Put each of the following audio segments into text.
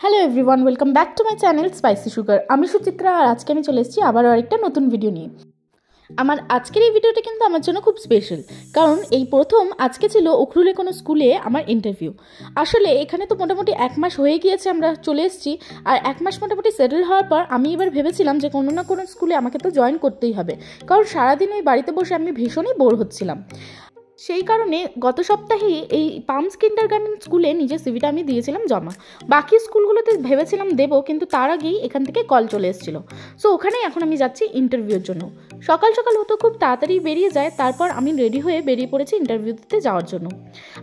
Hello everyone, welcome back to my channel spicy sugar. আমি সুচিত্রা, আর আজকে আমি চলে এসেছি আবারও আরেকটা নতুন ভিডিও নিয়ে। আমার আজকের এই ভিডিওটা কিন্তু আমার জন্য খুব স্পেশাল, কারণ এই প্রথম আজকে ছিল উখরুলে কোনো স্কুলে আমার ইন্টারভিউ। আসলে এখানে তো মোটামুটি 1 মাস হয়ে গিয়েছে আমরা চলে এসেছি, আর 1 মাস মোটামুটি সেটেল হওয়ার পর আমি এবার ভেবেছিলাম যে কোনো না কোনো স্কুলে আমাকে তো জয়েন করতেই হবে, কারণ সারাদিন ওই বাড়িতে বসে আমি ভীষণই বোর হচ্ছিলাম। সেই কারণে গত সপ্তাহেই এই পামস কিন্ডারগার্টেন স্কুলে নিজের সিভিটা আমি দিয়েছিলাম জমা। বাকি স্কুলগুলোতে ভেবেছিলাম দেবো, কিন্তু তার আগেই এখান থেকে কল চলে এসেছিলো। সো ওখানেই এখন আমি যাচ্ছি ইন্টারভিউর জন্য। সকাল সকাল হতো খুব তাড়াতাড়ি বেরিয়ে যায়, তারপর আমি রেডি হয়ে বেরিয়ে পড়েছি ইন্টারভিউ দিতে যাওয়ার জন্য।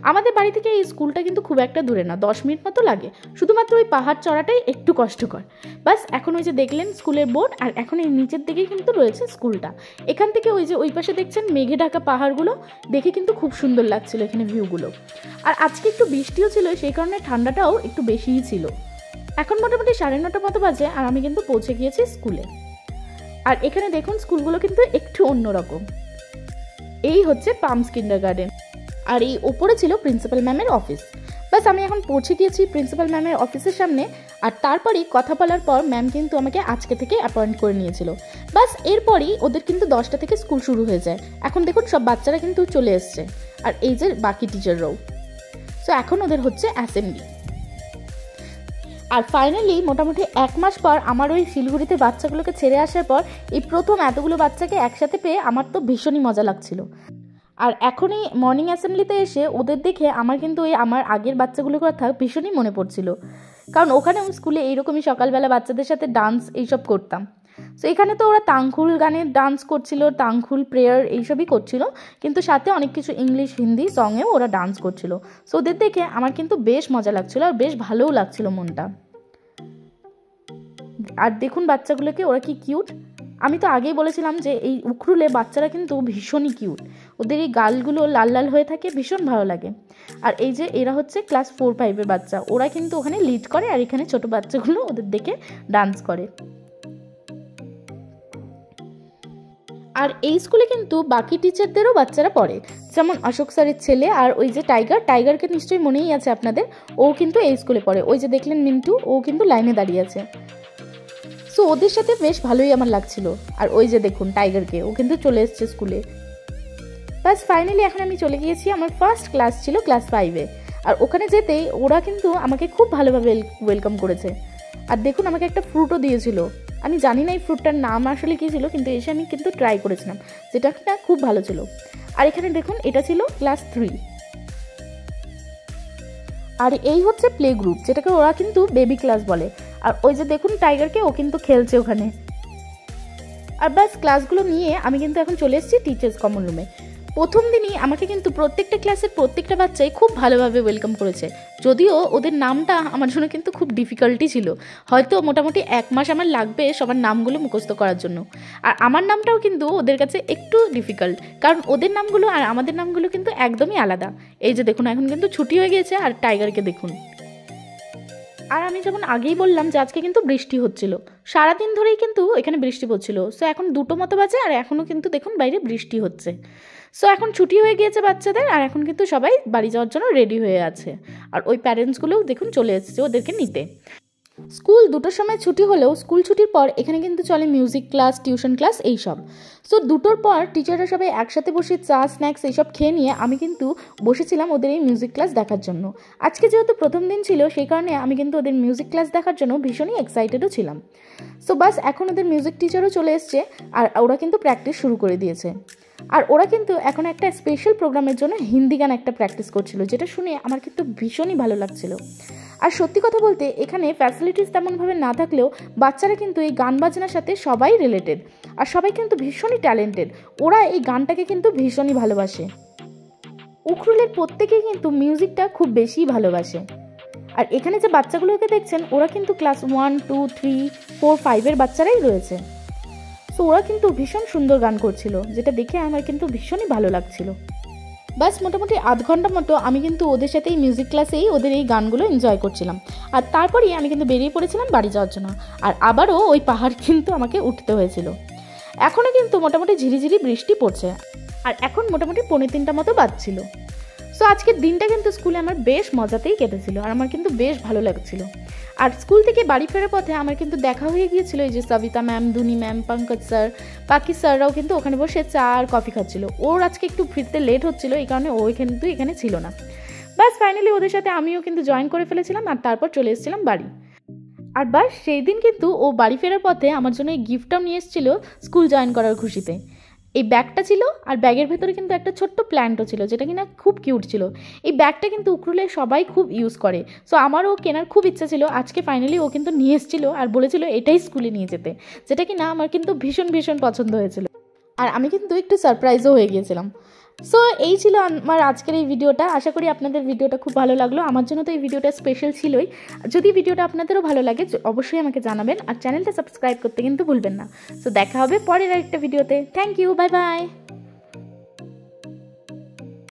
আমাদের বাড়ি থেকে এই স্কুলটা কিন্তু খুব একটা দূরে না, 10 মিনিট মতো লাগে। শুধুমাত্র ওই পাহাড় চড়াটাই একটু কষ্টকর। বাস এখন ওই যে দেখলেন স্কুলের বোর্ড, আর এখন এই নিচের দিকেই কিন্তু রয়েছে স্কুলটা। এখান থেকে ওই যে ওই পাশে দেখছেন মেঘে ঢাকা পাহাড়গুলো, দেখে কিন্তু খুব সুন্দর লাগছিল এখানে ভিউগুলো। আর আজকে একটু বৃষ্টিও ছিল, সেই কারণে ঠান্ডাটাও একটু বেশিই ছিল। এখন মোটামুটি 9:30 মতো বাজে, আর আমি কিন্তু পৌঁছে গিয়েছি স্কুলে। আর এখানে দেখুন স্কুলগুলো কিন্তু একটু অন্যরকম। এই হচ্ছে পামস কিন্ডারগার্টেন, আর এই ওপরে ছিল প্রিন্সিপাল ম্যামের অফিস। বাস আমি এখন পৌঁছে গিয়েছি প্রিন্সিপাল ম্যামের অফিসের সামনে, আর তারপরেই কথা বলার পর ম্যাম কিন্তু আমাকে আজকে থেকে অ্যাপয়েন্ট করে নিয়েছিল। বাস এরপরই ওদের কিন্তু 10টা থেকে স্কুল শুরু হয়ে যায়। এখন দেখুন সব বাচ্চারা কিন্তু চলে এসছে, আর এই যে বাকি টিচাররাও। সো এখন ওদের হচ্ছে অ্যাসেম্বলি। আর ফাইনালি মোটামুটি 1 মাস পর আমার ওই শিলিগুড়িতে বাচ্চাগুলোকে ছেড়ে আসার পর এই প্রথম এতগুলো বাচ্চাকে একসাথে পেয়ে আমার তো ভীষণই মজা লাগছিল। আর এখনই মর্নিং অ্যাসেম্বলিতে এসে ওদের দেখে আমার কিন্তু ওই আমার আগের বাচ্চাগুলোর কথা ভীষণই মনে পড়ছিল, কারণ ওখানে স্কুলে এইরকমই সকালবেলা বাচ্চাদের সাথে ডান্স এইসব করতাম। সো এখানে তো ওরা তাংখুল গানের ডান্স করছিল, তাংখুল প্রেয়ার এইসবই করছিল, কিন্তু সাথে অনেক কিছু ইংলিশ হিন্দি সঙেও ওরা ডান্স করছিল। সো ওদের দেখে আমার কিন্তু বেশ মজা লাগছিল, আর বেশ ভালোও লাগছিল মনটা। আর দেখুন বাচ্চাগুলোকে, ওরা কি কিউট। আমি তো আগেই বলেছিলাম যে এই উখরুলে বাচ্চারা কিন্তু ভীষণই কিউট, ওদের এই গালগুলো লাল লাল হয়ে থাকে, ভীষণ ভালো লাগে। আর এই যে এরা হচ্ছে ক্লাস 4-5-এর বাচ্চা, ওরা কিন্তু ওখানে লিড করে, আর এখানে ছোট বাচ্চাগুলো ওদের দেখে ডান্স করে। আর এই স্কুলে কিন্তু বাকি টিচারদেরও বাচ্চারা পড়ে, যেমন অশোক স্যারের ছেলে, আর ওই যে টাইগারকে নিশ্চয়ই মনেই আছে আপনাদের, ও কিন্তু এই স্কুলে পড়ে। ওই যে দেখলেন মিন্টু, ও কিন্তু লাইনে দাঁড়িয়ে আছে। সো ওদের সাথে বেশ ভালোই আমার লাগছিল। আর ওই যে দেখুন টাইগারকে, ও কিন্তু চলে এসছে স্কুলে। বাস ফাইনালি এখন আমি চলে গিয়েছি, আমার ফার্স্ট ক্লাস ছিল ক্লাস 5-এ। আর ওখানে যেতেই ওরা কিন্তু আমাকে খুব ভালোভাবে ওয়েলকাম করেছে। আর দেখুন আমাকে একটা ফ্রুটও দিয়েছিল। আমি জানি না এই ফ্রুটটার নাম আসলে কী ছিল, কিন্তু এসে আমি কিন্তু ট্রাই করেছিলাম, যেটা না খুব ভালো ছিল। আর এখানে দেখুন এটা ছিল ক্লাস 3। আর এই হচ্ছে প্লে গ্রুপ, যেটাকে ওরা কিন্তু বেবি ক্লাস বলে। আর ওই যে দেখুন টাইগারকে, ও কিন্তু খেলছে ওখানে। আর ব্যাস ক্লাসগুলো নিয়ে আমি কিন্তু এখন চলে এসেছি টিচার্স কমন রুমে। প্রথম দিনই আমাকে কিন্তু প্রত্যেকটা ক্লাসের প্রত্যেকটা বাচ্চাই খুব ভালোভাবে ওয়েলকাম করেছে, যদিও ওদের নামটা আমার জন্য কিন্তু খুব ডিফিকাল্টই ছিল। হয়তো মোটামুটি 1 মাস আমার লাগবে সবার নামগুলো মুখস্থ করার জন্য। আর আমার নামটাও কিন্তু ওদের কাছে একটু ডিফিকাল্ট, কারণ ওদের নামগুলো আর আমাদের নামগুলো কিন্তু একদমই আলাদা। এই যে দেখুন এখন কিন্তু ছুটি হয়ে গেছে, আর টাইগারকে দেখুন। আর আমি যেমন আগেই বললাম যে আজকে কিন্তু বৃষ্টি হচ্ছিল, সারাদিন ধরেই কিন্তু এখানে বৃষ্টি পড়ছিল। সো এখন 2টো মতো বাজে, আর এখনও কিন্তু দেখুন বাইরে বৃষ্টি হচ্ছে। সো এখন ছুটি হয়ে গিয়েছে বাচ্চাদের, আর এখন কিন্তু সবাই বাড়ি যাওয়ার জন্য রেডি হয়ে আছে। আর ওই প্যারেন্টসগুলোও দেখুন চলে এসেছে ওদেরকে নিতে। স্কুল 2টোর সময় ছুটি হলেও স্কুল ছুটির পর এখানে কিন্তু চলে মিউজিক ক্লাস, টিউশন ক্লাস এইসব। সো 2টোর পর টিচাররা সবাই একসাথে বসে চা স্ন্যাক্স এইসব খেয়ে নিয়ে আমি কিন্তু বসেছিলাম ওদের এই মিউজিক ক্লাস দেখার জন্য। আজকে যেহেতু প্রথম দিন ছিল, সেই কারণে আমি কিন্তু ওদের মিউজিক ক্লাস দেখার জন্য ভীষণই এক্সাইটেডও ছিলাম। সো বাস এখন ওদের মিউজিক টিচারও চলে এসছে, আর ওরা কিন্তু প্র্যাকটিস শুরু করে দিয়েছে। আর ওরা কিন্তু এখন একটা স্পেশাল প্রোগ্রামের জন্য হিন্দি গান একটা প্র্যাকটিস করছিল, যেটা শুনে আমার কিন্তু ভীষণই ভালো লাগছিল। আর সত্যি কথা বলতে এখানে ফ্যাসিলিটিস তেমনভাবে না থাকলেও বাচ্চারা কিন্তু এই গান বাজনার সাথে সবাই রিলেটেড, আর সবাই কিন্তু ভীষণই ট্যালেন্টেড। ওরা এই গানটাকে কিন্তু ভীষণই ভালোবাসে। উখরুলের প্রত্যেকেই কিন্তু মিউজিকটা খুব বেশি ভালোবাসে। আর এখানে যে বাচ্চাগুলোকে দেখছেন, ওরা কিন্তু ক্লাস 1, 2, 3, 4, 5-এর বাচ্চারাই রয়েছে। তো ওরা কিন্তু ভীষণ সুন্দর গান করছিল, যেটা দেখে আমার কিন্তু ভীষণই ভালো লাগছিল। বাস মোটামুটি আধ ঘন্টা মতো আমি কিন্তু ওদের সাথে এই মিউজিক ক্লাসেই ওদের এই গানগুলো এনজয় করছিলাম। আর তারপরেই আমি কিন্তু বেরিয়ে পড়েছিলাম বাড়ি যাওয়ার জন্য। আর আবারও ওই পাহাড় কিন্তু আমাকে উঠতে হয়েছিল। এখনও কিন্তু মোটামুটি ঝিরিঝিরি বৃষ্টি পড়ছে, আর এখন মোটামুটি 2:45 মতো বাজছিল। সো আজকের দিনটা কিন্তু স্কুলে আমার বেশ মজাতেই কেটেছিল আর আমার কিন্তু বেশ ভালো লাগছিল। আর স্কুল থেকে বাড়ি ফেরার পথে আমার কিন্তু দেখা হয়ে গিয়েছিল এই যে সবিতা ম্যাম, দুনি ম্যাম, পঙ্কজ স্যার, বাকি স্যাররাও কিন্তু ওখানে বসে চা আর কফি খাচ্ছিল। ওর আজকে একটু ফিরতে লেট হচ্ছিল, এই কারণে ও কিন্তু এখানে ছিল না। বাস ফাইনালি ওদের সাথে আমিও কিন্তু জয়েন করে ফেলেছিলাম আর তারপর চলে এসেছিলাম বাড়ি। আর বাস সেই দিন কিন্তু ও বাড়ি ফেরার পথে আমার জন্য এই গিফটটাও নিয়ে এসেছিলো স্কুল জয়েন করার খুশিতে। এই ব্যাগটা ছিল আর ব্যাগের ভেতরে কিন্তু একটা ছোট্ট প্ল্যান্টও ছিল, যেটা কিনা খুব কিউট ছিল। এই ব্যাগটা কিন্তু উখরুলে সবাই খুব ইউজ করে, সো আমারও কেনার খুব ইচ্ছা ছিল। আজকে ফাইনালি ও কিন্তু নিয়ে এসেছিলো আর বলেছিল এটাই স্কুলে নিয়ে যেতে, যেটা কিনা আমার কিন্তু ভীষণ ভীষণ পছন্দ হয়েছিল। আর আমি কিন্তু একটু সারপ্রাইজও হয়ে গিয়েছিলাম। সো এই ছিল আমার আজকের এই ভিডিওটা। আশা করি আপনাদের ভিডিওটা খুব ভালো লাগলো। আমার জন্য তো এই ভিডিওটা স্পেশাল ছিলই। যদি ভিডিওটা আপনাদেরও ভালো লাগে অবশ্যই আমাকে জানাবেন আর চ্যানেলটা সাবস্ক্রাইব করতে কিন্তু ভুলবেন না। সো দেখা হবে পরের আরেকটা ভিডিওতে। Thank you, bye by.